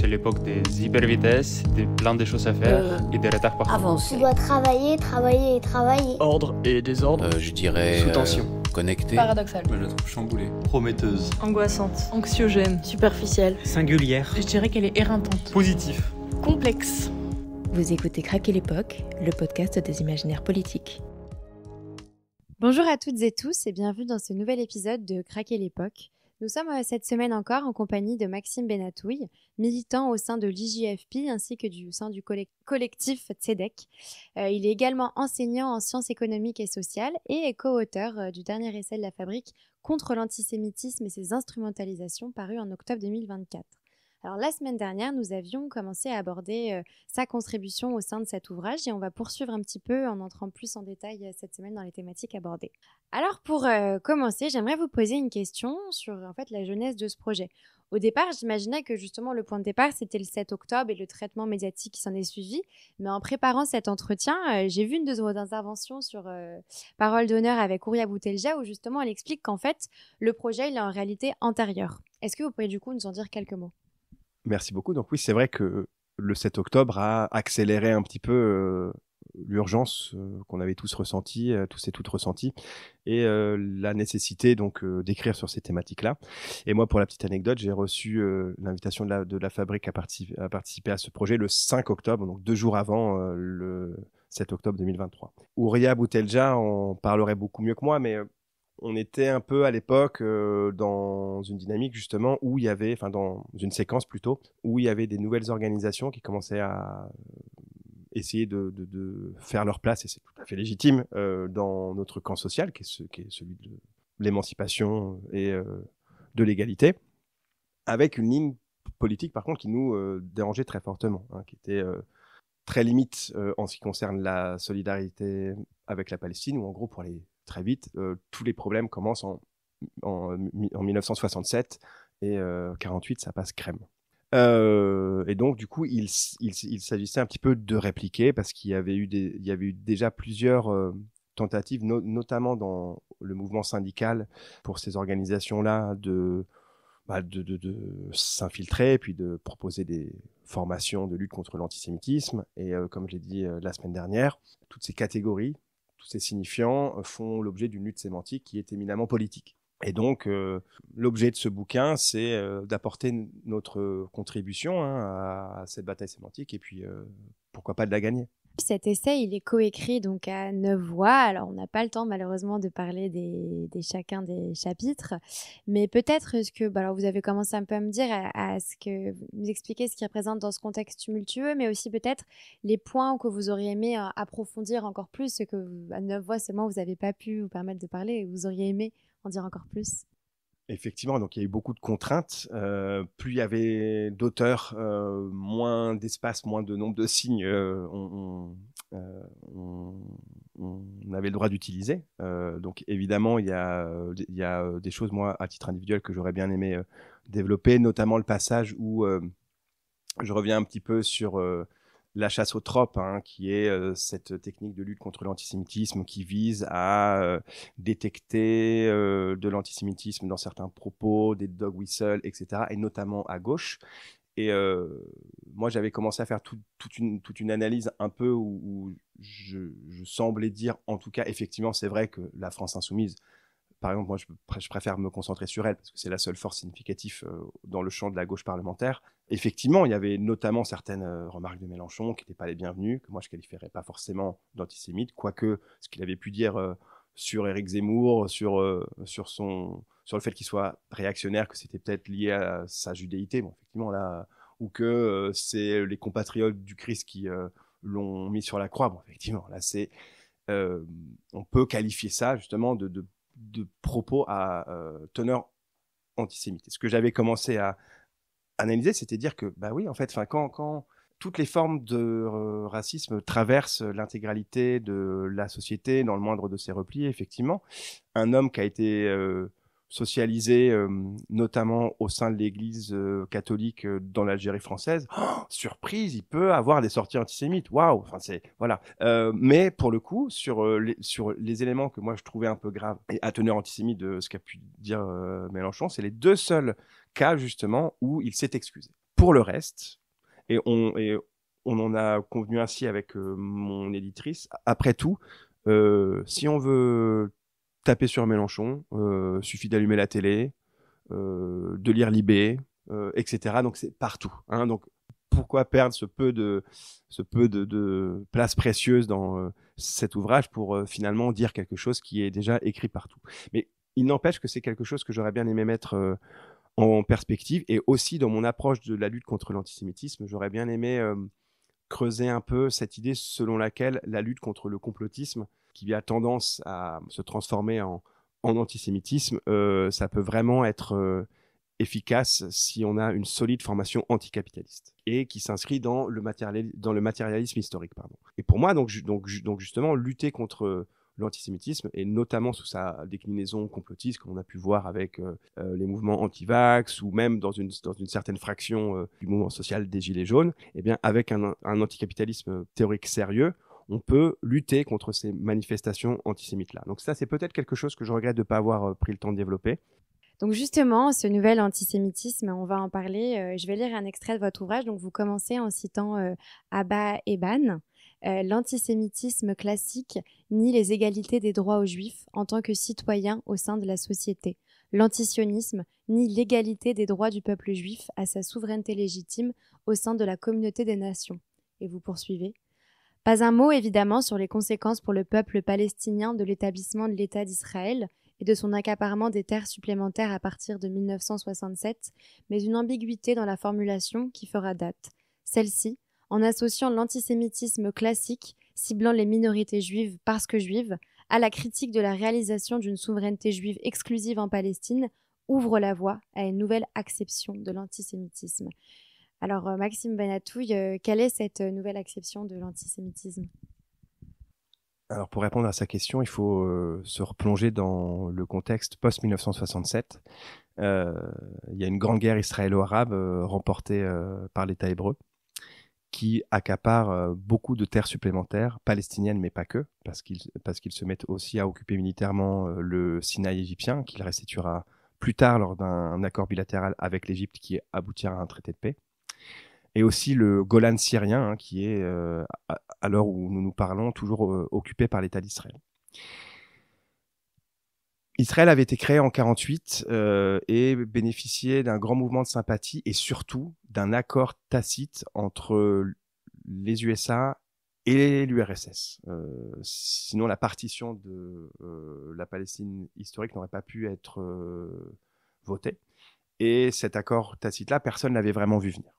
C'est l'époque des hypervitesses, des plein de choses à faire et des retards partout. Avancer. Tu dois travailler, travailler et travailler. Ordre et désordre. Je dirais... Sous tension. Connecté. Paradoxal. Je la trouve chamboulée. Prometteuse. Angoissante. Anxiogène. Superficielle. Singulière. Je dirais qu'elle est éreintante. Positif. Complexe. Vous écoutez Craquer l'époque, le podcast des imaginaires politiques. Bonjour à toutes et tous et bienvenue dans ce nouvel épisode de Craquer l'époque. Nous sommes cette semaine encore en compagnie de Maxime Benatouille, militant au sein de l'IJFP ainsi que au sein du collectif Tzedek. Il est également enseignant en sciences économiques et sociales et co-auteur du dernier essai de la Fabrique contre l'antisémitisme et ses instrumentalisations paru en octobre 2024. Alors la semaine dernière, nous avions commencé à aborder sa contribution au sein de cet ouvrage et on va poursuivre un petit peu en entrant plus en détail cette semaine dans les thématiques abordées. Alors pour commencer, j'aimerais vous poser une question sur la genèse de ce projet. Au départ, j'imaginais que justement le point de départ, c'était le 7 octobre et le traitement médiatique qui s'en est suivi. Mais en préparant cet entretien, j'ai vu une de vos interventions sur Parole d'honneur avec Ouria Boutelja où justement elle explique qu'en fait, le projet il est en réalité antérieur. Est-ce que vous pourriez du coup nous en dire quelques mots ? Merci beaucoup. Donc oui, c'est vrai que le 7 octobre a accéléré un petit peu l'urgence qu'on avait tous ressentie, tous et toutes ressenties, et la nécessité donc d'écrire sur ces thématiques-là. Et moi, pour la petite anecdote, j'ai reçu l'invitation de la Fabrique à participer à ce projet le 5 octobre, donc 2 jours avant le 7 octobre 2023. Ouria Boutelja en parlerait beaucoup mieux que moi, mais on était un peu à l'époque dans une dynamique justement où il y avait, dans une séquence plutôt, où il y avait des nouvelles organisations qui commençaient à essayer de faire leur place, et c'est tout à fait légitime, dans notre camp social, qui est celui de l'émancipation et de l'égalité, avec une ligne politique par contre qui nous dérangeait très fortement, qui était très limite en ce qui concerne la solidarité avec la Palestine, où en gros, pour aller très vite, tous les problèmes commencent en 1967 et 48, ça passe crème. Et donc, du coup, il s'agissait un petit peu de répliquer parce qu'il y avait eu déjà plusieurs tentatives, notamment dans le mouvement syndical, pour ces organisations-là de s'infiltrer, puis de proposer des formations de lutte contre l'antisémitisme. Et comme je l'ai dit la semaine dernière, toutes ces catégories, tous ces signifiants font l'objet d'une lutte sémantique qui est éminemment politique. Et donc, l'objet de ce bouquin, c'est d'apporter notre contribution à cette bataille sémantique et puis, pourquoi pas de la gagner. Cet essai, il est coécrit donc à 9 voix. Alors, on n'a pas le temps malheureusement de parler des chacun des chapitres, mais peut-être est-ce que, alors vous avez commencé un peu à me dire, à ce que vous expliquez ce qui représente dans ce contexte tumultueux, mais aussi peut-être les points que vous auriez aimé approfondir encore plus, ce que à 9 voix seulement vous n'avez pas pu vous permettre de parler, et vous auriez aimé en dire encore plus. Effectivement, donc il y a eu beaucoup de contraintes. Plus il y avait d'auteurs, moins d'espace, moins de nombre de signes on avait le droit d'utiliser. Donc évidemment, il y a des choses, moi, à titre individuel, que j'aurais bien aimé développer, notamment le passage où je reviens un petit peu sur la chasse aux tropes, qui est cette technique de lutte contre l'antisémitisme qui vise à détecter de l'antisémitisme dans certains propos, des dog whistles, etc., et notamment à gauche. Et moi, j'avais commencé à faire toute une analyse un peu où je semblais dire, en tout cas, effectivement, c'est vrai que la France insoumise, par exemple, moi, je préfère me concentrer sur elle parce que c'est la seule force significative dans le champ de la gauche parlementaire. Effectivement, il y avait notamment certaines remarques de Mélenchon qui n'étaient pas les bienvenues, que moi, je ne qualifierais pas forcément d'antisémite, quoique ce qu'il avait pu dire sur Éric Zemmour, sur le fait qu'il soit réactionnaire, que c'était peut-être lié à sa judéité, bon, effectivement, là, ou que c'est les compatriotes du Christ qui l'ont mis sur la croix. Bon, effectivement, là, on peut qualifier ça justement de propos à teneur antisémite. Et ce que j'avais commencé à analyser, c'était dire que, bah oui, en fait, quand toutes les formes de racisme traversent l'intégralité de la société, dans le moindre de ses replis, effectivement, un homme qui a été socialisé notamment au sein de l'église catholique dans l'Algérie française, surprise, il peut avoir des sorties antisémites. Waouh, voilà. Mais pour le coup, sur les éléments que moi je trouvais un peu graves et à teneur antisémite de ce qu'a pu dire Mélenchon, c'est les 2 seuls cas justement où il s'est excusé. pour le reste, et on en a convenu ainsi avec mon éditrice, après tout, si on veut taper sur Mélenchon, suffit d'allumer la télé, de lire Libé, etc. Donc c'est partout. Hein. Donc pourquoi perdre ce peu de place précieuse dans cet ouvrage pour finalement dire quelque chose qui est déjà écrit partout. Mais il n'empêche que c'est quelque chose que j'aurais bien aimé mettre en perspective, et aussi dans mon approche de la lutte contre l'antisémitisme, j'aurais bien aimé creuser un peu cette idée selon laquelle la lutte contre le complotisme, qui a tendance à se transformer en antisémitisme, ça peut vraiment être efficace si on a une solide formation anticapitaliste et qui s'inscrit dans le matérialisme historique. Pardon. Et pour moi, donc justement, lutter contre l'antisémitisme, et notamment sous sa déclinaison complotiste, comme on a pu voir avec les mouvements anti-vax, ou même dans une certaine fraction du mouvement social des Gilets jaunes, eh bien, avec un anticapitalisme théorique sérieux, on peut lutter contre ces manifestations antisémites-là. Donc ça, c'est peut-être quelque chose que je regrette de ne pas avoir pris le temps de développer. Donc justement, ce nouvel antisémitisme, on va en parler. Je vais lire un extrait de votre ouvrage. Donc vous commencez en citant Abba Eban. L'antisémitisme classique nie les égalités des droits aux juifs en tant que citoyens au sein de la société. L'antisionisme nie l'égalité des droits du peuple juif à sa souveraineté légitime au sein de la communauté des nations. Et vous poursuivez. Pas un mot évidemment sur les conséquences pour le peuple palestinien de l'établissement de l'État d'Israël et de son accaparement des terres supplémentaires à partir de 1967, mais une ambiguïté dans la formulation qui fera date. Celle-ci, en associant l'antisémitisme classique, ciblant les minorités juives parce que juives, à la critique de la réalisation d'une souveraineté juive exclusive en Palestine, ouvre la voie à une nouvelle acception de l'antisémitisme. Alors, Maxime Benatouille, quelle est cette nouvelle acception de l'antisémitisme ? Alors, pour répondre à sa question, il faut se replonger dans le contexte post-1967. Il y a une grande guerre israélo-arabe remportée par l'État hébreu, qui accapare beaucoup de terres supplémentaires, palestiniennes, mais pas que, parce qu'ils se mettent aussi à occuper militairement le Sinaï égyptien, qu'il restituera plus tard lors d'un accord bilatéral avec l'Égypte qui aboutira à un traité de paix. Et aussi le Golan syrien, qui est, à l'heure où nous parlons, toujours occupé par l'État d'Israël. Israël avait été créé en 1948 et bénéficiait d'un grand mouvement de sympathie et surtout d'un accord tacite entre les USA et l'URSS. Sinon, la partition de la Palestine historique n'aurait pas pu être votée. Et cet accord tacite-là, personne ne l'avait vraiment vu venir.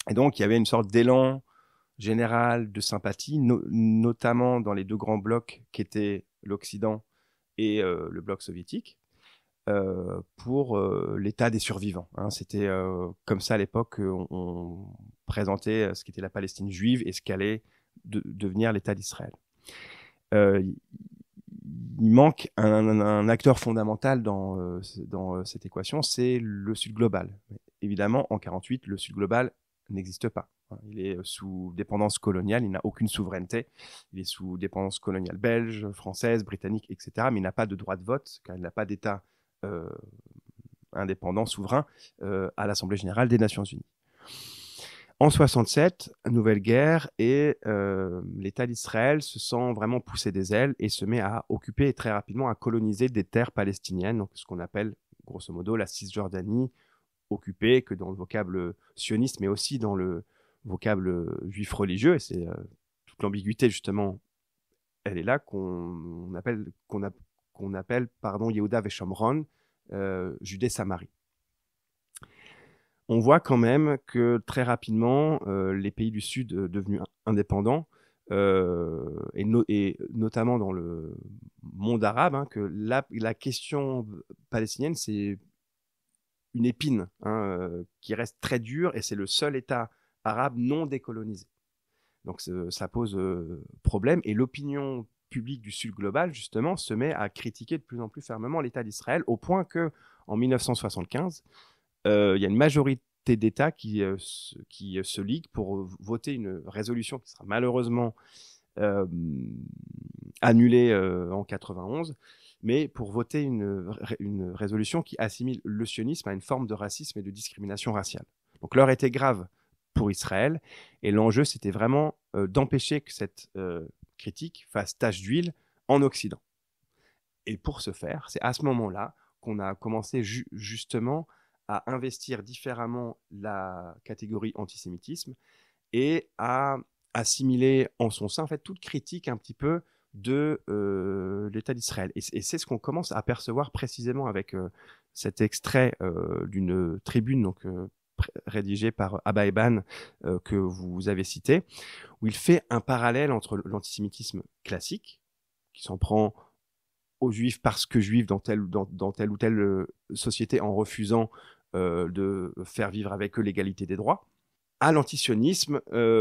Et donc, il y avait une sorte d'élan général de sympathie, notamment dans les deux grands blocs qu'étaient l'Occident et le bloc soviétique, pour l'état des survivants. Hein. C'était comme ça à l'époque qu'on présentait ce qu'était la Palestine juive et ce qu'allait devenir l'État d'Israël. Il manque un acteur fondamental dans cette équation, c'est le Sud global. Évidemment, en 1948, le Sud global n'existe pas. Il est sous dépendance coloniale, il n'a aucune souveraineté. Il est sous dépendance coloniale belge, française, britannique, etc. Mais il n'a pas de droit de vote, car il n'a pas d'État indépendant, souverain, à l'Assemblée générale des Nations unies. En 1967, nouvelle guerre, et l'État d'Israël se sent vraiment pousser des ailes et se met à occuper et très rapidement à coloniser des terres palestiniennes, donc ce qu'on appelle grosso modo la Cisjordanie, occupée, que dans le vocable sioniste, mais aussi dans le vocable juif religieux, et c'est toute l'ambiguïté justement, elle est là, qu'on appelle Yehuda Veshomron, Judée-Samarie. On voit quand même que très rapidement, les pays du Sud devenus indépendants, et notamment dans le monde arabe, hein, que la question palestinienne, c'est une épine qui reste très dure, et c'est le seul État arabe non décolonisé. Donc ça pose problème, et l'opinion publique du Sud global, justement, se met à critiquer de plus en plus fermement l'État d'Israël, au point qu'en 1975, il y a une majorité d'États qui se liguent pour voter une résolution qui sera malheureusement annulée en 91, mais pour voter une résolution qui assimile le sionisme à une forme de racisme et de discrimination raciale. Donc l'heure était grave pour Israël, et l'enjeu, c'était vraiment d'empêcher que cette critique fasse tache d'huile en Occident. Et pour ce faire, c'est à ce moment-là qu'on a commencé justement à investir différemment la catégorie antisémitisme et à assimiler en son sein en fait, toute critique un petit peu de l'État d'Israël. Et c'est ce qu'on commence à percevoir précisément avec cet extrait d'une tribune donc, rédigée par Abba Eban que vous avez cité, où il fait un parallèle entre l'antisémitisme classique, qui s'en prend aux juifs parce que juifs dans telle ou telle société en refusant de faire vivre avec eux l'égalité des droits, à l'antisionisme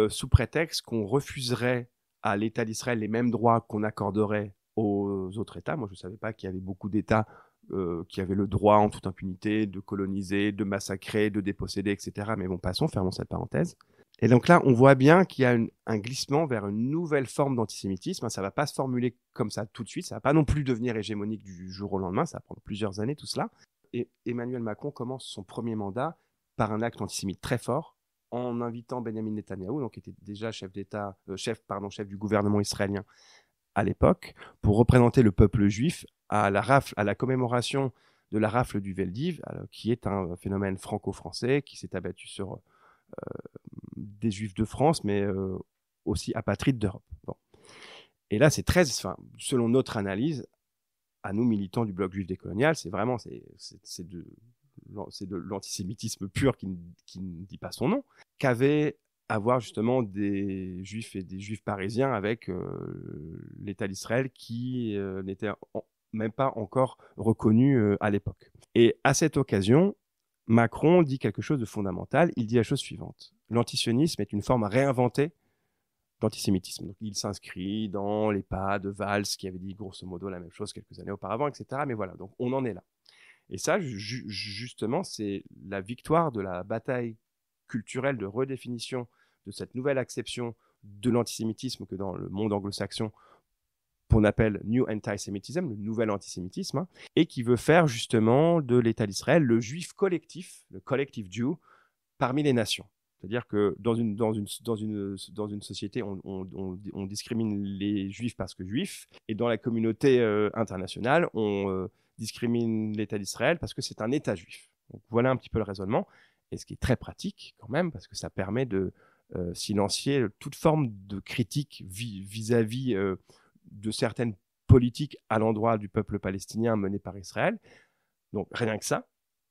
sous prétexte qu'on refuserait à l'État d'Israël les mêmes droits qu'on accorderait aux autres États. Moi, je ne savais pas qu'il y avait beaucoup d'États qui avaient le droit en toute impunité de coloniser, de massacrer, de déposséder, etc. Mais bon, passons, fermons cette parenthèse. Et donc là, on voit bien qu'il y a un glissement vers une nouvelle forme d'antisémitisme. Ça ne va pas se formuler comme ça tout de suite. Ça ne va pas non plus devenir hégémonique du jour au lendemain. Ça va prendre plusieurs années, tout cela. Et Emmanuel Macron commence son premier mandat par un acte antisémite très fort, en invitant Benjamin Netanyahou, donc qui était déjà chef du gouvernement israélien à l'époque, pour représenter le peuple juif à la commémoration de la rafle du Veldiv, qui est un phénomène franco-français qui s'est abattu sur des juifs de France, mais aussi apatrides d'Europe. Bon. Et là, selon notre analyse, à nous militants du bloc juif décolonial, c'est vraiment c'est de l'antisémitisme pur qui ne dit pas son nom, qu'avait à voir justement des juifs et des juifs parisiens avec l'État d'Israël qui n'était même pas encore reconnu à l'époque. Et à cette occasion, Macron dit quelque chose de fondamental. Il dit la chose suivante. L'antisionisme est une forme réinventée d'antisémitisme. Donc, il s'inscrit dans les pas de Valls, qui avait dit grosso modo la même chose quelques années auparavant, etc. Mais voilà, donc on en est là. Et ça, justement, c'est la victoire de la bataille culturelle de redéfinition de cette nouvelle acception de l'antisémitisme que dans le monde anglo-saxon, qu'on appelle New Anti-Semitism, le nouvel antisémitisme, hein, et qui veut faire justement de l'État d'Israël le juif collectif, le collective Jew, parmi les nations. C'est-à-dire que dans une société, on discrimine les juifs parce que juifs, et dans la communauté internationale, on discrimine l'État d'Israël parce que c'est un État juif. Donc voilà un petit peu le raisonnement, et ce qui est très pratique quand même, parce que ça permet de silencier toute forme de critique vis-à-vis de certaines politiques à l'endroit du peuple palestinien menées par Israël. Donc rien que ça.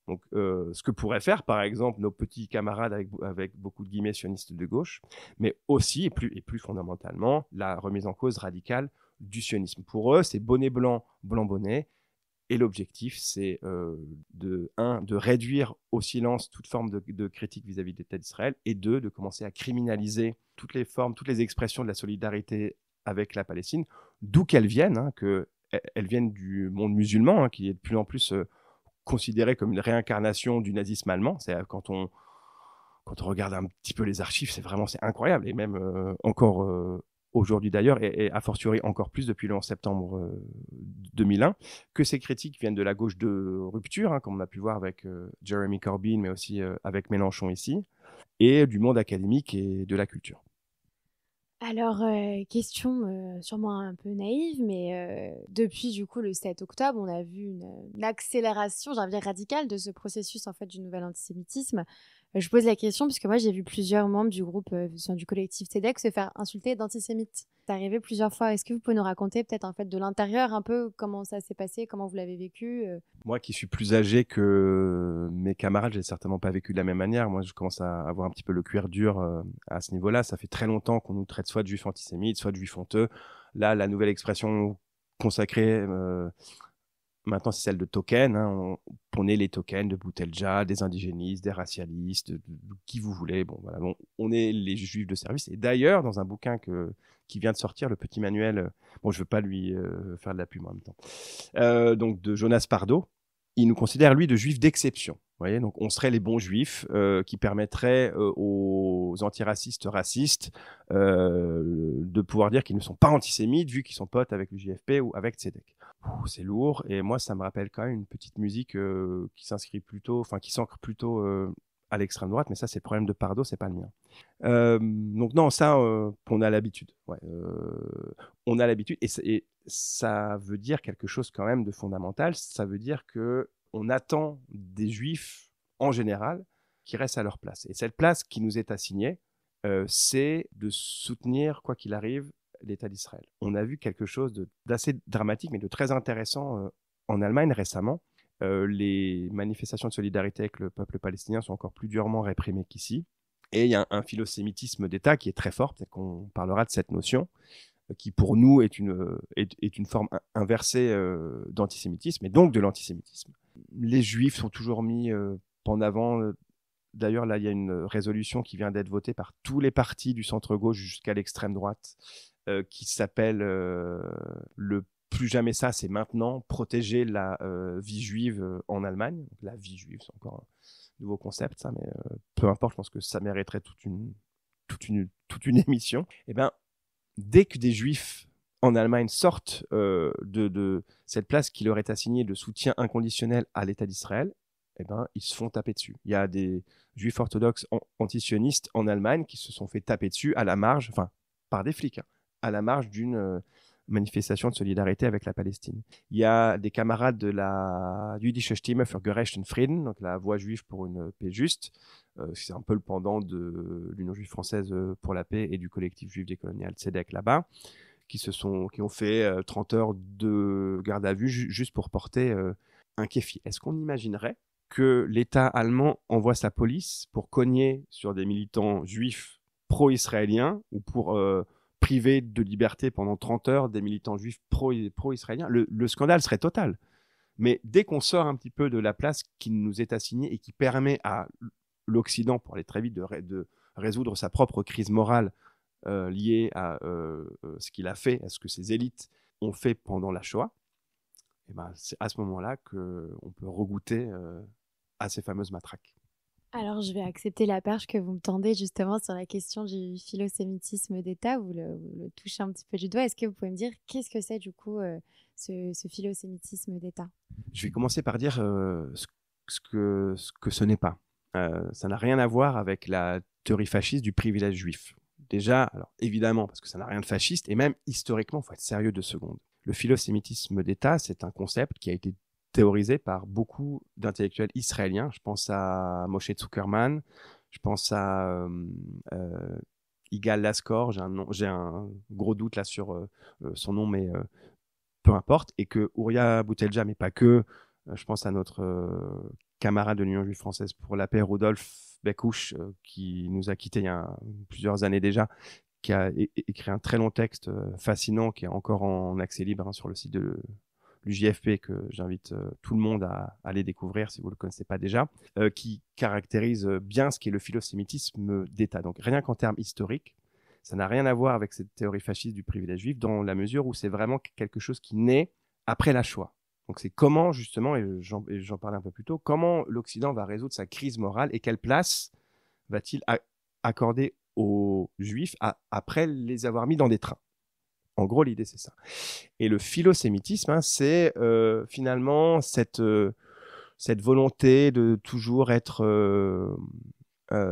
Donc, ce que pourraient faire, par exemple, nos petits camarades avec beaucoup de guillemets sionistes de gauche, mais aussi, et plus fondamentalement, la remise en cause radicale du sionisme. Pour eux, c'est bonnet blanc, blanc bonnet, et l'objectif, c'est de réduire au silence toute forme de critique vis-à-vis de l'État d'Israël, et de commencer à criminaliser toutes les formes, toutes les expressions de la solidarité avec la Palestine, d'où qu'elles viennent, hein, qu'elles viennent du monde musulman, hein, qui est de plus en plus considéré comme une réincarnation du nazisme allemand. C'est quand on regarde un petit peu les archives, c'est incroyable, et même encore aujourd'hui d'ailleurs, et a fortiori encore plus depuis le 11 septembre 2001, que ces critiques viennent de la gauche de rupture, hein, comme on a pu voir avec Jeremy Corbyn, mais aussi avec Mélenchon ici, et du monde académique et de la culture. Alors, question sûrement un peu naïve, mais depuis du coup le 7 octobre, on a vu une accélération, j'ai envie de dire radicale, de ce processus en fait du nouvel antisémitisme. Je pose la question puisque moi j'ai vu plusieurs membres du groupe, du collectif TEDx se faire insulter d'antisémites. C'est arrivé plusieurs fois. Est-ce que vous pouvez nous raconter peut-être en fait de l'intérieur un peu comment ça s'est passé, comment vous l'avez vécu Moi qui suis plus âgé que mes camarades, j'ai certainement pas vécu de la même manière. Moi je commence à avoir un petit peu le cuir dur à ce niveau-là. Ça fait très longtemps qu'on nous traite soit de juifs antisémites, soit de juifs honteux. Là, la nouvelle expression consacrée maintenant, c'est celle de token. Hein. On est les tokens de Boutelja, des indigénistes, des racialistes, de qui vous voulez. Bon, voilà, on est les juifs de service. Et d'ailleurs, dans un bouquin qui vient de sortir, le petit manuel, bon, je ne veux pas lui faire de la pub en même temps, donc de Jonas Pardo, il nous considère, lui, de juifs d'exception. Vous voyez, donc on serait les bons juifs qui permettraient aux antiracistes racistes de pouvoir dire qu'ils ne sont pas antisémites vu qu'ils sont potes avec le JFP ou avec Tzedek. C'est lourd, et moi ça me rappelle quand même une petite musique qui s'ancre plutôt à l'extrême droite, mais ça, c'est le problème de Pardo, c'est pas le mien. Donc non, ça, on a l'habitude. Ouais, on a l'habitude, et ça veut dire quelque chose quand même de fondamental. Ça veut dire que on attend des Juifs, en général, qui restent à leur place. Et cette place qui nous est assignée, c'est de soutenir, quoi qu'il arrive, l'État d'Israël. On a vu quelque chose d'assez dramatique, mais de très intéressant en Allemagne récemment. Les manifestations de solidarité avec le peuple palestinien sont encore plus durement réprimées qu'ici. Et il y a un philosémitisme d'État qui est très fort. Peut-être qu'on parlera de cette notion, qui pour nous est une forme inversée d'antisémitisme, et donc de l'antisémitisme. Les Juifs sont toujours mis en avant. D'ailleurs, là, il y a une résolution qui vient d'être votée par tous les partis du centre-gauche jusqu'à l'extrême droite, qui s'appelle le plus jamais ça, c'est maintenant, protéger la vie juive en Allemagne. Donc, la vie juive, c'est encore un nouveau concept, ça, mais peu importe, je pense que ça mériterait toute une émission. Et ben, dès que des Juifs en Allemagne sortent de cette place qui leur est assignée de soutien inconditionnel à l'État d'Israël, eh ben, ils se font taper dessus. Il y a des Juifs orthodoxes antisionistes en Allemagne qui se sont fait taper dessus à la marge, enfin, par des flics, à la marge d'une manifestation de solidarité avec la Palestine. Il y a des camarades de la Jüdische Stimme für gerechten Frieden, donc la voix juive pour une paix juste. C'est un peu le pendant de l'Union juive française pour la paix et du collectif juif décolonial Tzedek là-bas, qui ont fait 30 heures de garde à vue juste pour porter un kéfi. Est-ce qu'on imaginerait que l'État allemand envoie sa police pour cogner sur des militants juifs pro-israéliens ou pour priver de liberté pendant 30 heures des militants juifs pro-israéliens? Le scandale serait total. Mais dès qu'on sort un petit peu de la place qui nous est assignée et qui permet à l'Occident, pour aller très vite, de résoudre sa propre crise morale liée à ce qu'il a fait, à ce que ces élites ont fait pendant la Shoah, et ben, c'est à ce moment-là qu'on peut regoûter à ces fameuses matraques. Alors, je vais accepter la perche que vous me tendez justement sur la question du philosémitisme d'État. Vous le touchez un petit peu du doigt. Est-ce que vous pouvez me dire qu'est-ce que c'est du coup ce philosémitisme d'État? Je vais commencer par dire ce que ce n'est pas. Ça n'a rien à voir avec la théorie fasciste du privilège juif. Déjà, alors évidemment, parce que ça n'a rien de fasciste, et même historiquement, il faut être sérieux 2 secondes. Le philosémitisme d'État, c'est un concept qui a été théorisé par beaucoup d'intellectuels israéliens. Je pense à Moshe Zuckerman, je pense à Igal Laskor, j'ai un gros doute là sur son nom, mais peu importe, et que Ouria Boutelja, mais pas que, je pense à notre camarade de l'Union juive française pour la paix, Rodolphe Bekouche, qui nous a quittés il y a plusieurs années déjà, qui a écrit un très long texte fascinant, qui est encore en accès libre sur le site de l'UJFP, que j'invite tout le monde à aller découvrir si vous ne le connaissez pas déjà, qui caractérise bien ce qu'est le philosémitisme d'État. Donc rien qu'en termes historiques, ça n'a rien à voir avec cette théorie fasciste du privilège juif, dans la mesure où c'est vraiment quelque chose qui naît après la Shoah. Donc c'est comment, justement, et j'en parlais un peu plus tôt, comment l'Occident va résoudre sa crise morale et quelle place va-t-il accorder aux Juifs après les avoir mis dans des trains. En gros, l'idée, c'est ça. Et le philosémitisme, c'est finalement cette volonté de toujours être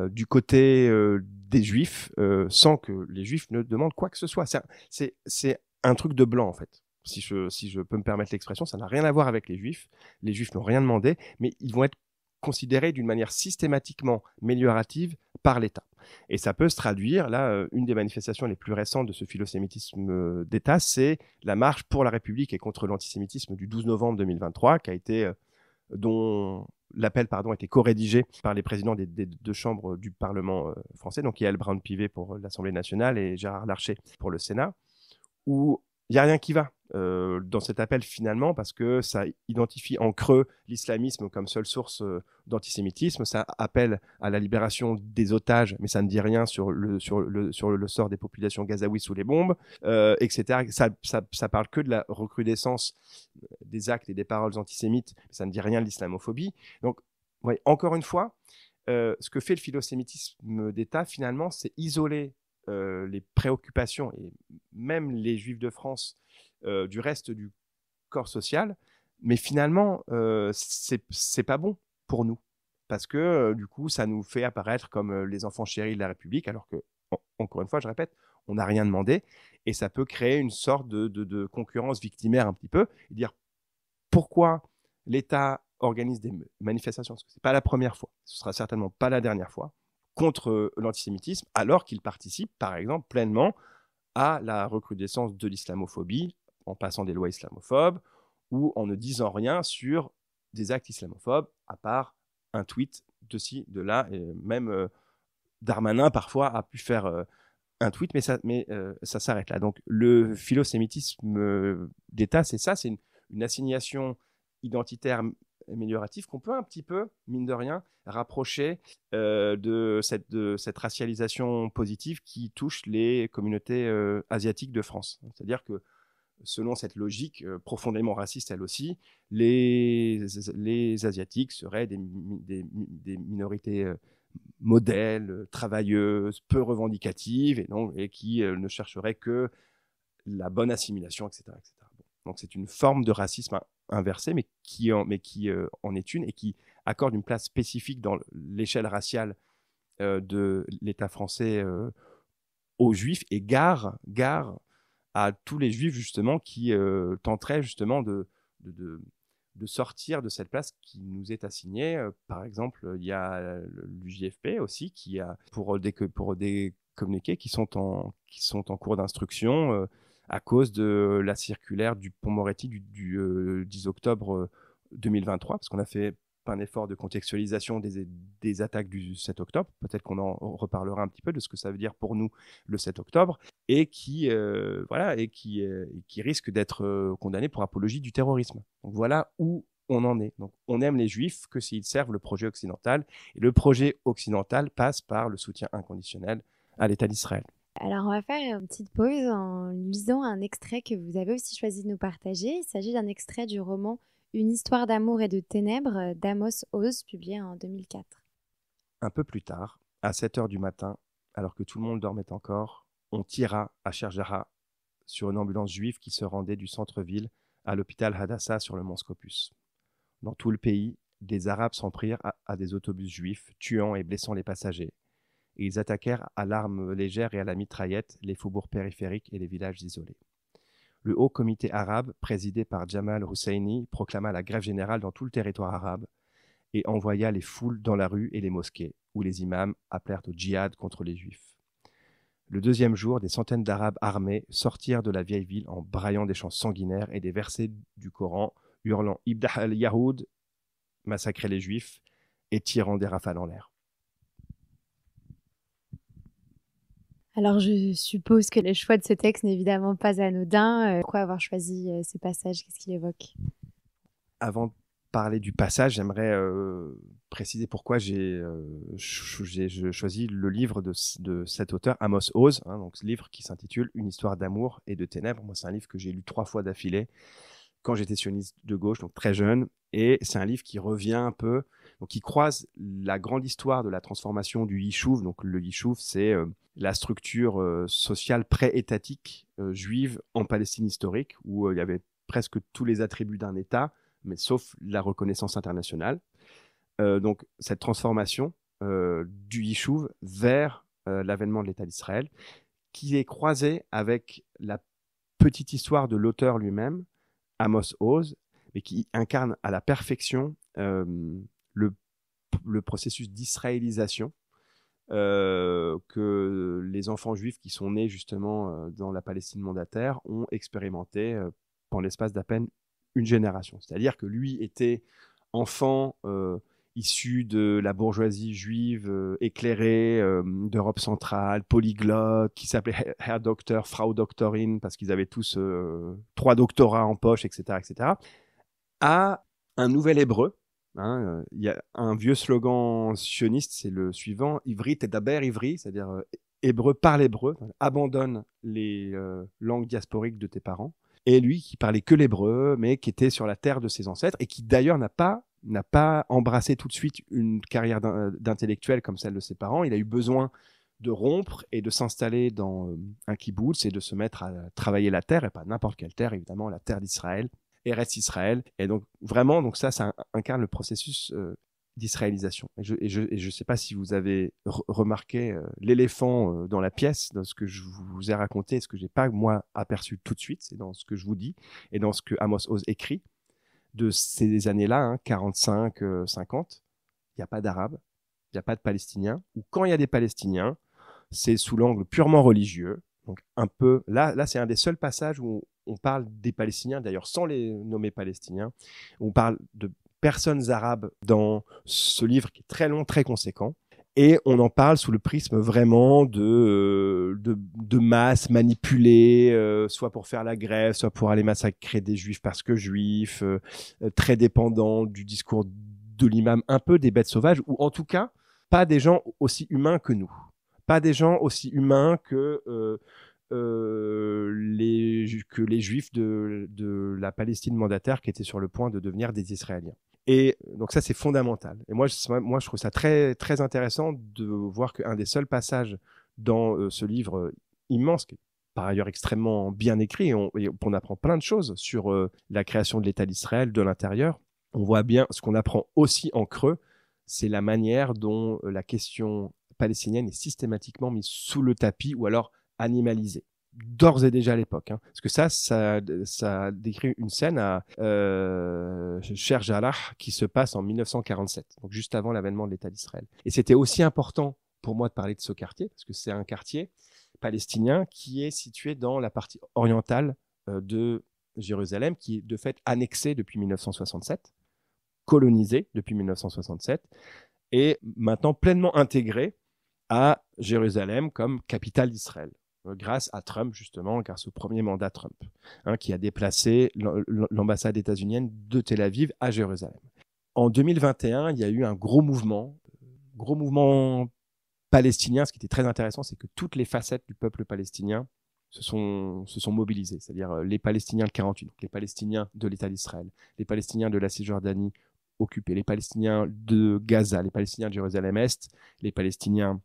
du côté des Juifs, sans que les Juifs ne demandent quoi que ce soit. C'est un truc de blanc, en fait. Si je peux me permettre l'expression, ça n'a rien à voir avec les Juifs. Les Juifs n'ont rien demandé, mais ils vont être considérés d'une manière systématiquement améliorative par l'État. Et ça peut se traduire, là, une des manifestations les plus récentes de ce philosémitisme d'État, c'est la marche pour la République et contre l'antisémitisme du 12 novembre 2023, dont l'appel a été co-rédigé par les présidents des 2 chambres du Parlement français, donc Yael Braun-Pivet pour l'Assemblée nationale et Gérard Larcher pour le Sénat, où il n'y a rien qui va dans cet appel finalement, parce que ça identifie en creux l'islamisme comme seule source d'antisémitisme, ça appelle à la libération des otages, mais ça ne dit rien sur le sort des populations gazaouis sous les bombes, etc. Ça parle que de la recrudescence des actes et des paroles antisémites, mais ça ne dit rien de l'islamophobie. Donc, ouais, encore une fois, ce que fait le philosémitisme d'État finalement, c'est isoler les préoccupations, et même les Juifs de France, du reste du corps social, mais finalement, c'est pas bon pour nous. parce que du coup, ça nous fait apparaître comme les enfants chéris de la République, alors que, encore une fois, je répète, on n'a rien demandé, et ça peut créer une sorte de concurrence victimaire un petit peu, et dire pourquoi l'État organise des manifestations, parce que ce n'est pas la première fois, ce sera certainement pas la dernière fois, contre l'antisémitisme, alors qu'il participe, par exemple, pleinement à la recrudescence de l'islamophobie, en passant des lois islamophobes, ou en ne disant rien sur des actes islamophobes, à part un tweet de ci, de là, et même Darmanin, parfois, a pu faire un tweet, mais ça s'arrête là. Donc, le philosémitisme d'État, c'est ça, c'est une assignation identitaire améliorative qu'on peut un petit peu, mine de rien, rapprocher de cette racialisation positive qui touche les communautés asiatiques de France. C'est-à-dire que, selon cette logique profondément raciste, elle aussi, les Asiatiques seraient des minorités modèles, travailleuses, peu revendicatives, et qui ne chercheraient que la bonne assimilation, etc. etc. Bon. Donc c'est une forme de racisme inversé, mais qui en est une, et qui accorde une place spécifique dans l'échelle raciale de l'État français aux Juifs, et gare à tous les Juifs justement qui tenteraient justement de sortir de cette place qui nous est assignée. Par exemple, il y a l'UJFP aussi qui a pour des communiqués qui sont en cours d'instruction à cause de la circulaire du Pont-Moretti du 10 octobre 2023, parce qu'on a fait un effort de contextualisation des attaques du 7 octobre. Peut-être qu'on en reparlera un petit peu de ce que ça veut dire pour nous le 7 octobre, et qui risque d'être condamné pour apologie du terrorisme. Donc voilà où on en est. Donc on aime les Juifs que s'ils servent le projet occidental, et le projet occidental passe par le soutien inconditionnel à l'État d'Israël. Alors, on va faire une petite pause en lisant un extrait que vous avez aussi choisi de nous partager. Il s'agit d'un extrait du roman Une histoire d'amour et de ténèbres d'Amos Oz, publié en 2004. Un peu plus tard, à 7h du matin, alors que tout le monde dormait encore, on tira à Sherjara sur une ambulance juive qui se rendait du centre-ville à l'hôpital Hadassah sur le mont Scopus. Dans tout le pays, des Arabes s'en prirent à des autobus juifs, tuant et blessant les passagers. Et ils attaquèrent à l'arme légère et à la mitraillette les faubourgs périphériques et les villages isolés. Le Haut Comité arabe, présidé par Jamal Husseini, proclama la grève générale dans tout le territoire arabe et envoya les foules dans la rue et les mosquées, où les imams appelèrent au djihad contre les Juifs. Le deuxième jour, des centaines d'Arabes armés sortirent de la vieille ville en braillant des chants sanguinaires et des versets du Coran, hurlant « Ibdah al-Yahoud », massacrer les Juifs, et tirant des rafales en l'air. Alors, je suppose que le choix de ce texte n'est évidemment pas anodin. Pourquoi avoir choisi ce passage? Qu'est-ce qu'il évoque? Avant de parler du passage, j'aimerais préciser pourquoi j'ai choisi le livre de cet auteur, Amos Oz, donc ce livre qui s'intitule « Une histoire d'amour et de ténèbres ». Moi, c'est un livre que j'ai lu 3 fois d'affilée quand j'étais sioniste de gauche, donc très jeune, et c'est un livre qui revient un peu, donc qui croise la grande histoire de la transformation du Yishuv. Donc le Yishuv, c'est la structure sociale pré-étatique juive en Palestine historique, où il y avait presque tous les attributs d'un État, mais sauf la reconnaissance internationale. Donc cette transformation du Yishuv vers l'avènement de l'État d'Israël, qui est croisée avec la petite histoire de l'auteur lui-même, Amos Oz, mais qui incarne à la perfection le processus d'israélisation que les enfants juifs qui sont nés justement dans la Palestine mandataire ont expérimenté pendant l'espace d'à peine une génération. C'est-à-dire que lui était enfant issu de la bourgeoisie juive éclairée d'Europe centrale, polyglotte, qui s'appelait Herr Doktor, Frau Doktorin, parce qu'ils avaient tous 3 doctorats en poche, etc., etc., à un nouvel hébreu. Il y a un vieux slogan sioniste, c'est le suivant: Ivrit et daber ivri, c'est-à-dire hébreu parle hébreu, abandonne les langues diasporiques de tes parents. Et lui qui parlait que l'hébreu, mais qui était sur la terre de ses ancêtres, et qui d'ailleurs n'a pas embrassé tout de suite une carrière d'intellectuel comme celle de ses parents. Il a eu besoin de rompre et de s'installer dans un kibboutz et de se mettre à travailler la terre, et pas n'importe quelle terre, évidemment, la terre d'Israël, Eretz Israël. Et donc vraiment, ça incarne le processus d'israélisation. Et je sais pas si vous avez remarqué l'éléphant dans la pièce, dans ce que je vous ai raconté, ce que j'ai pas, moi, aperçu tout de suite, c'est dans ce que je vous dis, et dans ce que Amos Oz écrit, de ces années-là, 45, 50, il n'y a pas d'Arabes, il n'y a pas de Palestiniens, ou quand il y a des Palestiniens, c'est sous l'angle purement religieux. Donc un peu, là c'est un des seuls passages où on parle des Palestiniens, d'ailleurs sans les nommer Palestiniens, on parle de personnes arabes dans ce livre qui est très long, très conséquent. Et on en parle sous le prisme vraiment de masse manipulée, soit pour faire la grève, soit pour aller massacrer des juifs parce que juifs, très dépendants du discours de l'imam, un peu des bêtes sauvages, ou en tout cas, pas des gens aussi humains que nous. Pas des gens aussi humains que les juifs de la Palestine mandataire qui étaient sur le point de devenir des Israéliens. Et donc ça, c'est fondamental. Et moi, je trouve ça très, très intéressant de voir qu'un des seuls passages dans ce livre immense, qui est par ailleurs extrêmement bien écrit, et on apprend plein de choses sur la création de l'État d'Israël de l'intérieur. On voit bien ce qu'on apprend aussi en creux, c'est la manière dont la question palestinienne est systématiquement mise sous le tapis ou alors animalisée. D'ores et déjà à l'époque. Parce que ça décrit une scène à Sheikh Jarrah qui se passe en 1947, donc juste avant l'avènement de l'État d'Israël. Et c'était aussi important pour moi de parler de ce quartier, parce que c'est un quartier palestinien qui est situé dans la partie orientale de Jérusalem, qui est de fait annexée depuis 1967, colonisée depuis 1967, et maintenant pleinement intégrée à Jérusalem comme capitale d'Israël, grâce à Trump, justement, grâce au premier mandat Trump, qui a déplacé l'ambassade états-unienne de Tel Aviv à Jérusalem. En 2021, il y a eu un gros mouvement palestinien. Ce qui était très intéressant, c'est que toutes les facettes du peuple palestinien se sont mobilisées, c'est-à-dire les Palestiniens de 48, les Palestiniens de l'État d'Israël, les Palestiniens de la Cisjordanie occupée, les Palestiniens de Gaza, les Palestiniens de Jérusalem-Est, les Palestiniens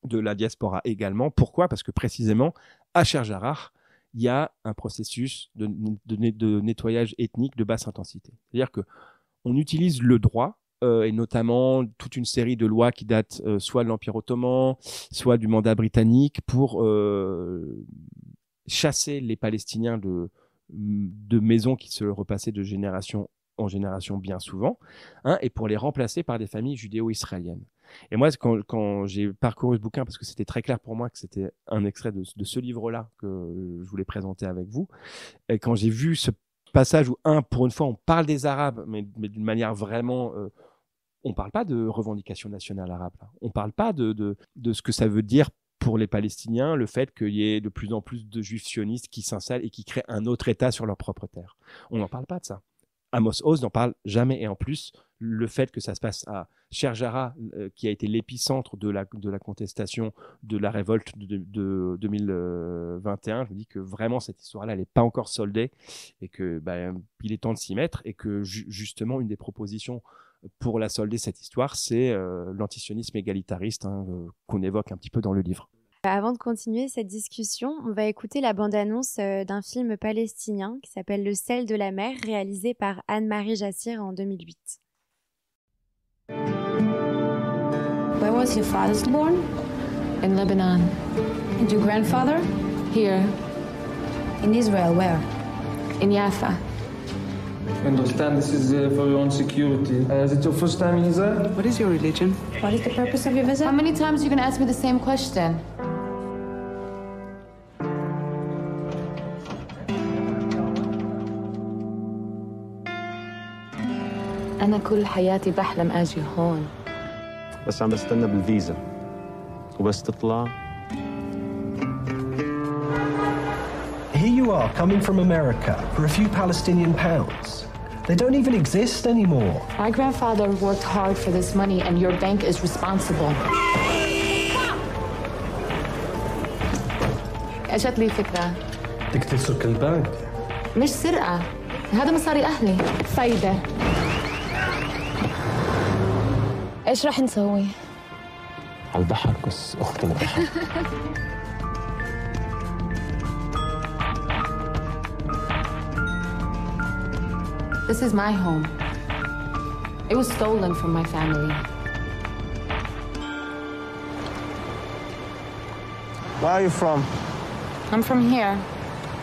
de la diaspora également. Pourquoi ? Parce que précisément, à Sheikh Jarrah, il y a un processus de nettoyage ethnique de basse intensité. C'est-à-dire qu'on utilise le droit, et notamment toute une série de lois qui datent soit de l'Empire ottoman, soit du mandat britannique, pour chasser les Palestiniens de maisons qui se repassaient de génération en génération bien souvent, et pour les remplacer par des familles judéo-israéliennes. Et moi, quand j'ai parcouru ce bouquin, parce que c'était très clair pour moi que c'était un extrait de ce livre-là que je voulais présenter avec vous, et quand j'ai vu ce passage où, pour une fois, on parle des Arabes, mais d'une manière vraiment... on ne parle pas de revendication nationale arabe, là. On ne parle pas de ce que ça veut dire pour les Palestiniens, le fait qu'il y ait de plus en plus de juifs sionistes qui s'installent et qui créent un autre État sur leur propre terre. On n'en parle pas de ça. Amos Oz n'en parle jamais. Et en plus, le fait que ça se passe à Sheikh Jarrah, qui a été l'épicentre de la contestation de la révolte de 2021, je me dis que vraiment cette histoire-là, elle n'est pas encore soldée et que il est temps de s'y mettre, et que justement, une des propositions pour la solder, cette histoire, c'est l'antisionisme égalitariste qu'on évoque un petit peu dans le livre. Avant de continuer cette discussion, on va écouter la bande-annonce d'un film palestinien qui s'appelle Le sel de la mer, réalisé par Anne-Marie Jassir en 2008. Where was your father born? In Lebanon. And your grandfather? Here. In Israel, where? In Jaffa. Understand this is for your own security. Is it your first time in Israel? What is your religion? What is the purpose of your visit? How many times are you going to ask me the same question? أنا كل حياتي بحلم أجي هون. بس عم بستنى بالفيزا وبس تطلع. Here you are, coming from America for a few Palestinian pounds. They don't even exist anymore. My grandfather worked hard for this money and your bank is responsible. اجت لي فكرة. بدك تسرق البنك؟ مش سرقة. هذا مصاري أهلي. فايدة. ايش راح نسوي؟ على البحر بس أخت البحر. This is my home. It was stolen from my family. Where are you from? I'm from here,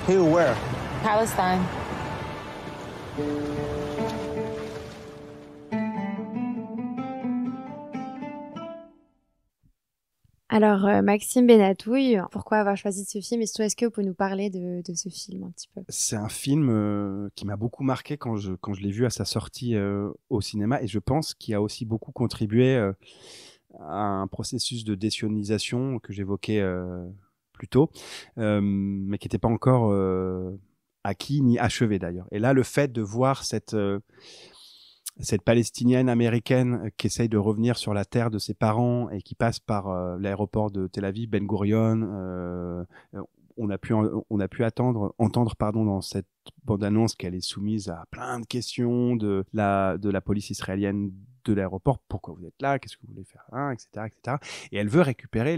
Here where? Palestine. Alors, Maxime Benatouille, pourquoi avoir choisi ce film? Et surtout, est-ce que vous pouvez nous parler de ce film un petit peu? C'est un film qui m'a beaucoup marqué quand je l'ai vu à sa sortie au cinéma, et je pense qu'il a aussi beaucoup contribué à un processus de désionisation que j'évoquais plus tôt, mais qui n'était pas encore acquis ni achevé d'ailleurs. Et là, le fait de voir cette Palestinienne américaine qui essaye de revenir sur la terre de ses parents et qui passe par l'aéroport de Tel Aviv, Ben Gurion, on a pu entendre dans cette bande-annonce qu'elle est soumise à plein de questions de la police israélienne de l'aéroport. Pourquoi vous êtes là? Qu'est-ce que vous voulez faire là, etc., etc. Et elle veut récupérer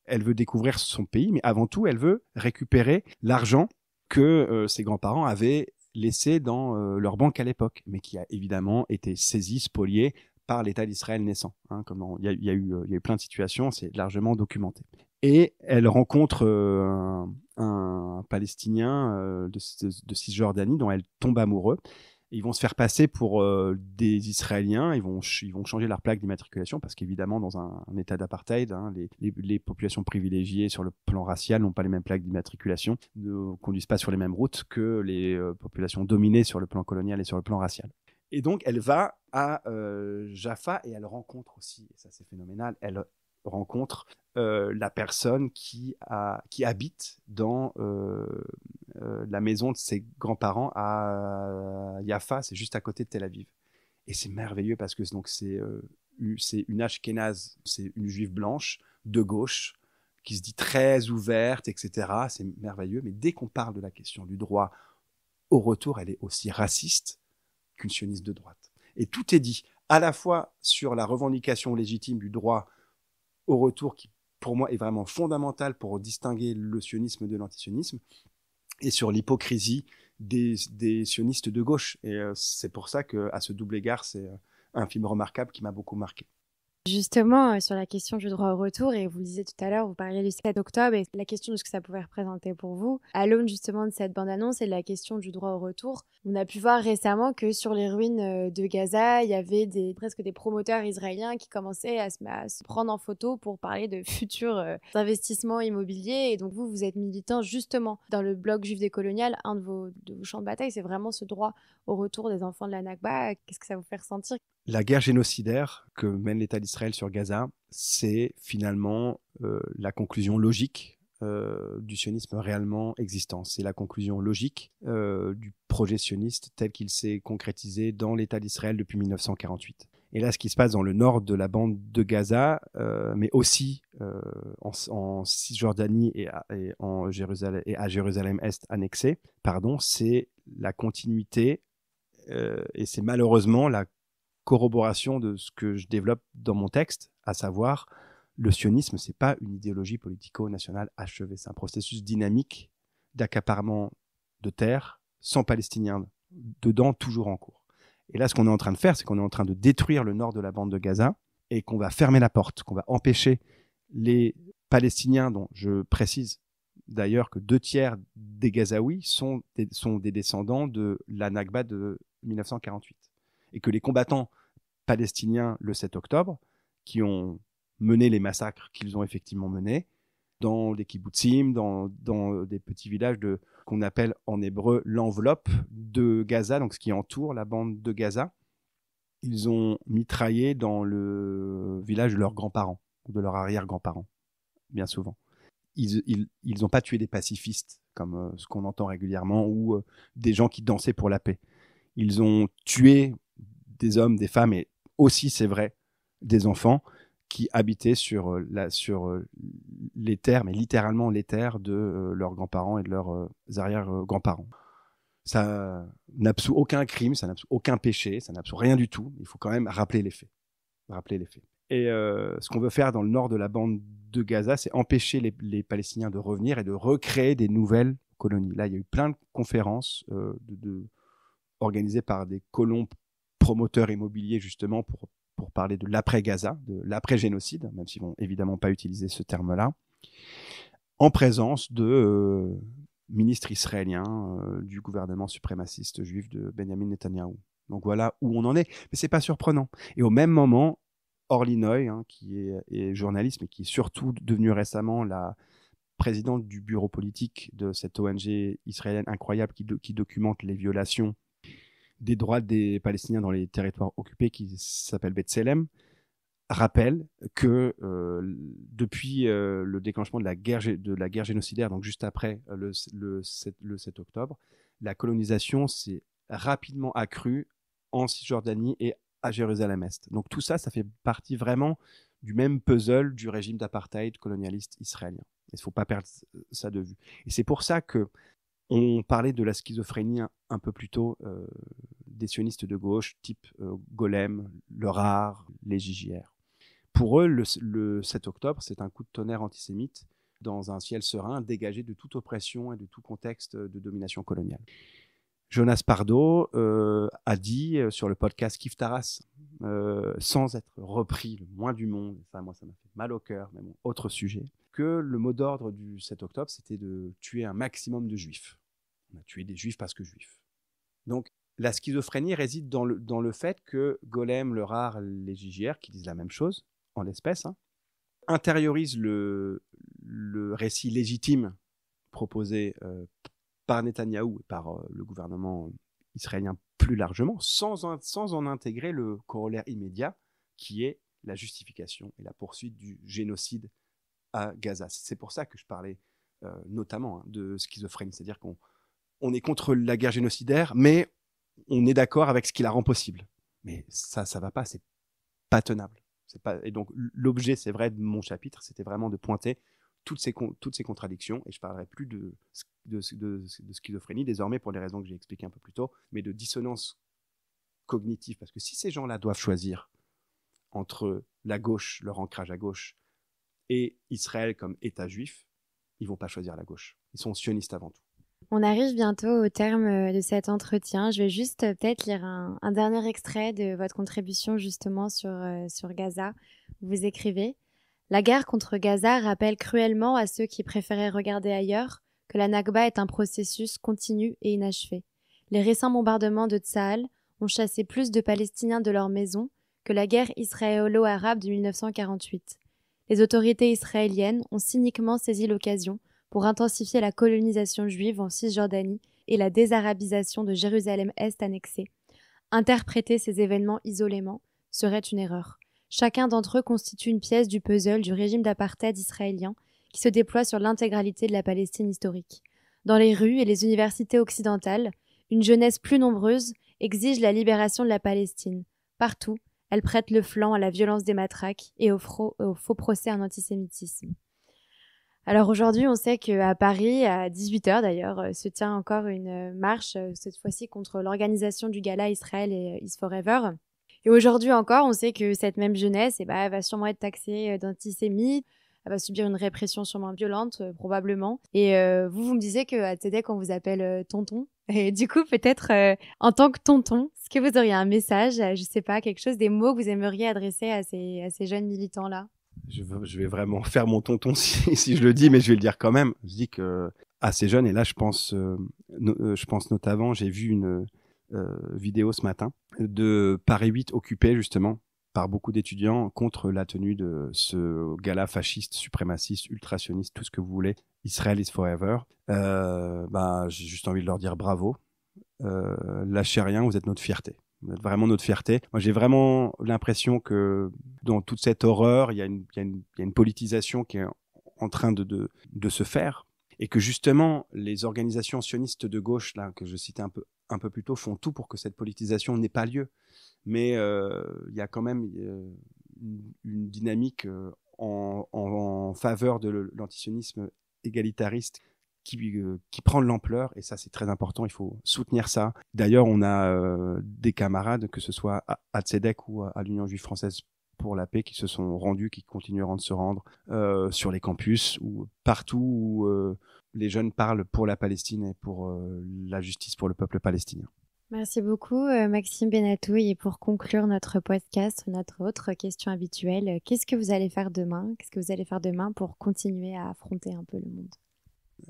elle veut découvrir son pays, mais avant tout, elle veut récupérer l'argent que ses grands-parents avaient laissé dans leur banque à l'époque, mais qui a évidemment été saisi, spolié par l'État d'Israël naissant. Il y a eu plein de situations, c'est largement documenté. Et elle rencontre un Palestinien de Cisjordanie dont elle tombe amoureux. Ils vont se faire passer pour des Israéliens, ils vont changer leur plaque d'immatriculation parce qu'évidemment, dans un état d'apartheid, les populations privilégiées sur le plan racial n'ont pas les mêmes plaques d'immatriculation, ne conduisent pas sur les mêmes routes que les populations dominées sur le plan colonial et sur le plan racial. Et donc, elle va à Jaffa et elle rencontre aussi, et ça c'est phénoménal, elle rencontre la personne qui habite dans la maison de ses grands-parents à Jaffa, c'est juste à côté de Tel Aviv. Et c'est merveilleux parce que c'est une Ashkénaze, c'est une juive blanche de gauche qui se dit très ouverte, etc. C'est merveilleux, mais dès qu'on parle de la question du droit au retour, elle est aussi raciste qu'une sioniste de droite. Et tout est dit, à la fois sur la revendication légitime du droit au retour, qui pour moi est vraiment fondamental pour distinguer le sionisme de l'antisionisme, et sur l'hypocrisie des sionistes de gauche. Et c'est pour ça qu'à ce double égard, c'est un film remarquable qui m'a beaucoup marqué. Justement, sur la question du droit au retour, et vous le disiez tout à l'heure, vous parliez du 7 octobre et la question de ce que ça pouvait représenter pour vous. À l'aune justement de cette bande-annonce et de la question du droit au retour, on a pu voir récemment que sur les ruines de Gaza, il y avait presque des promoteurs israéliens qui commençaient à se prendre en photo pour parler de futurs investissements immobiliers. Et donc vous êtes militant justement dans le bloc juif décolonial. Un de vos champs de bataille, c'est vraiment ce droit au retour des enfants de la Nakba. Qu'est-ce que ça vous fait ressentir? La guerre génocidaire que mène l'État d'Israël sur Gaza, c'est finalement la conclusion logique du sionisme réellement existant. C'est la conclusion logique du projet sioniste tel qu'il s'est concrétisé dans l'État d'Israël depuis 1948. Et là, ce qui se passe dans le nord de la bande de Gaza, mais aussi en Cisjordanie et à Jérusalem-Est annexée, c'est la continuité et c'est malheureusement la corroboration de ce que je développe dans mon texte, à savoir le sionisme, c'est pas une idéologie politico-nationale achevée, c'est un processus dynamique d'accaparement de terre sans Palestiniens dedans, toujours en cours. Et là, ce qu'on est en train de faire, c'est qu'on est en train de détruire le nord de la bande de Gaza et qu'on va fermer la porte, qu'on va empêcher les Palestiniens, dont je précise d'ailleurs que 2/3 des Gazaouis sont des descendants de la Nakba de 1948. Et que les combattants palestiniens le 7 octobre, qui ont mené les massacres qu'ils ont effectivement menés, dans des kibbutzim, dans des petits villages qu'on appelle en hébreu l'enveloppe de Gaza, donc ce qui entoure la bande de Gaza, ils ont mitraillé dans le village de leurs grands-parents, de leurs arrière-grands-parents, bien souvent. Ils n'ont pas tué des pacifistes, comme ce qu'on entend régulièrement, ou des gens qui dansaient pour la paix. Ils ont tué des hommes, des femmes, et aussi, c'est vrai, des enfants qui habitaient sur les terres, mais littéralement les terres de leurs grands-parents et de leurs arrière-grands-parents. Ça n'absout aucun crime, ça n'absout aucun péché, ça n'absout rien du tout. Il faut quand même rappeler les faits. Et ce qu'on veut faire dans le nord de la bande de Gaza, c'est empêcher les Palestiniens de revenir et de recréer des nouvelles colonies. Là, il y a eu plein de conférences organisées par des colons promoteurs immobiliers justement pour parler de l'après-Gaza, de l'après-génocide, même s'ils vont évidemment pas utiliser ce terme-là, en présence de ministres israéliens du gouvernement suprémaciste juif de Benjamin Netanyahou. Donc voilà où on en est, mais c'est pas surprenant. Et au même moment, Orly Noy, qui est journaliste, mais qui est surtout devenue récemment la présidente du bureau politique de cette ONG israélienne incroyable qui documente les violations des droits des Palestiniens dans les territoires occupés, qui s'appelle B'Tselem, rappelle que depuis le déclenchement de la guerre génocidaire, donc juste après le 7 octobre, la colonisation s'est rapidement accrue en Cisjordanie et à Jérusalem-Est. Donc tout ça, ça fait partie vraiment du même puzzle du régime d'apartheid colonialiste israélien. Il ne faut pas perdre ça de vue. Et c'est pour ça que on parlait de la schizophrénie un peu plus tôt des sionistes de gauche, type Golem, Le Rare, les JJR. Pour eux, le 7 octobre, c'est un coup de tonnerre antisémite dans un ciel serein, dégagé de toute oppression et de tout contexte de domination coloniale. Jonas Pardo a dit sur le podcast Kif Taras, sans être repris le moins du monde, ça, moi ça m'a fait mal au cœur, mais bon, autre sujet, que le mot d'ordre du 7 octobre, c'était de tuer un maximum de juifs. On a tué des juifs parce que juifs. Donc la schizophrénie réside dans le fait que Golem, Le Rare, les JJR, qui disent la même chose, en l'espèce, intériorisent le récit légitime proposé par Netanyahou et par le gouvernement israélien plus largement, sans en intégrer le corollaire immédiat, qui est la justification et la poursuite du génocide à Gaza. C'est pour ça que je parlais notamment de schizophrénie, c'est-à-dire qu'on est contre la guerre génocidaire, mais on est d'accord avec ce qui la rend possible. Mais ça va pas, c'est pas tenable. Et donc l'objet, c'est vrai, de mon chapitre, c'était vraiment de pointer toutes ces contradictions, et je parlerai plus de schizophrénie désormais pour les raisons que j'ai expliquées un peu plus tôt, mais de dissonance cognitive, parce que si ces gens-là doivent choisir entre la gauche, leur ancrage à gauche, et Israël comme État juif, ils vont pas choisir la gauche. Ils sont sionistes avant tout. On arrive bientôt au terme de cet entretien. Je vais juste peut-être lire un dernier extrait de votre contribution justement sur Gaza. Vous écrivez « La guerre contre Gaza rappelle cruellement à ceux qui préféraient regarder ailleurs que la Nakba est un processus continu et inachevé. Les récents bombardements de Tsahal ont chassé plus de Palestiniens de leur maison que la guerre israélo-arabe de 1948. Les autorités israéliennes ont cyniquement saisi l'occasion pour intensifier la colonisation juive en Cisjordanie et la désarabisation de Jérusalem-Est annexée. Interpréter ces événements isolément serait une erreur. Chacun d'entre eux constitue une pièce du puzzle du régime d'apartheid israélien qui se déploie sur l'intégralité de la Palestine historique. Dans les rues et les universités occidentales, une jeunesse plus nombreuse exige la libération de la Palestine. Partout, elle prête le flanc à la violence des matraques et au faux procès en antisémitisme. Alors aujourd'hui, on sait qu'à Paris, à 18h d'ailleurs, se tient encore une marche, cette fois-ci contre l'organisation du gala Israël et Is Forever. Et aujourd'hui encore, on sait que cette même jeunesse elle va sûrement être taxée d'antisémite, elle va subir une répression sûrement violente, probablement. Et vous me disiez qu'à Tzedek, on vous appelle tonton. Et du coup, peut-être en tant que tonton, est-ce que vous auriez un message, je sais pas, quelque chose, des mots que vous aimeriez adresser à ces jeunes militants-là? Je vais vraiment faire mon tonton si je le dis, mais je vais le dire quand même. Je dis que à ces jeunes, et là je pense notamment, j'ai vu une vidéo ce matin de Paris 8 occupé justement par beaucoup d'étudiants contre la tenue de ce gala fasciste, suprémaciste, ultra-sioniste, tout ce que vous voulez, Israel is forever. J'ai juste envie de leur dire bravo. Lâchez rien, vous êtes notre fierté. Vous êtes vraiment notre fierté. Moi, j'ai vraiment l'impression que dans toute cette horreur, il y a une politisation qui est en train de se faire, et que justement, les organisations sionistes de gauche, là, que je citais un peu plus tôt, font tout pour que cette politisation n'ait pas lieu. Mais il y a quand même une dynamique en faveur de l'antisionisme égalitariste qui prend de l'ampleur, et ça c'est très important, il faut soutenir ça. D'ailleurs, on a des camarades, que ce soit à Tzedek ou à l'Union juive française pour la paix, qui se sont rendus, qui continueront de se rendre sur les campus ou partout où les jeunes parlent pour la Palestine et pour la justice pour le peuple palestinien. Merci beaucoup Maxime Benatouille. Et pour conclure notre podcast, notre autre question habituelle, qu'est-ce que vous allez faire demain? Qu'est-ce que vous allez faire demain pour continuer à affronter un peu le monde?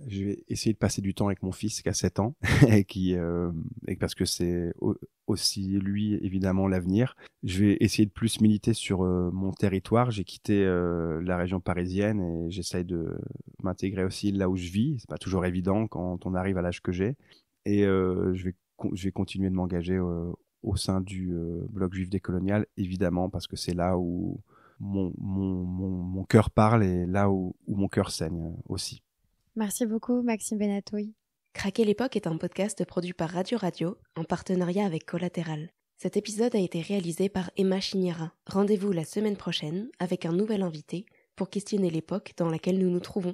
Je vais essayer de passer du temps avec mon fils qui a 7 ans et parce que c'est aussi lui évidemment l'avenir. Je vais essayer de plus militer sur mon territoire. J'ai quitté la région parisienne et j'essaye de m'intégrer aussi là où je vis. C'est pas toujours évident quand on arrive à l'âge que j'ai. Et je vais continuer de m'engager au sein du Bloc Juif Décolonial, évidemment, parce que c'est là où mon cœur parle et là où mon cœur saigne aussi. Merci beaucoup Maxime Benatouille. Craquer l'époque est un podcast produit par Radio Radio en partenariat avec Collatéral. Cet épisode a été réalisé par Emma Chiniera. Rendez-vous la semaine prochaine avec un nouvel invité pour questionner l'époque dans laquelle nous nous trouvons.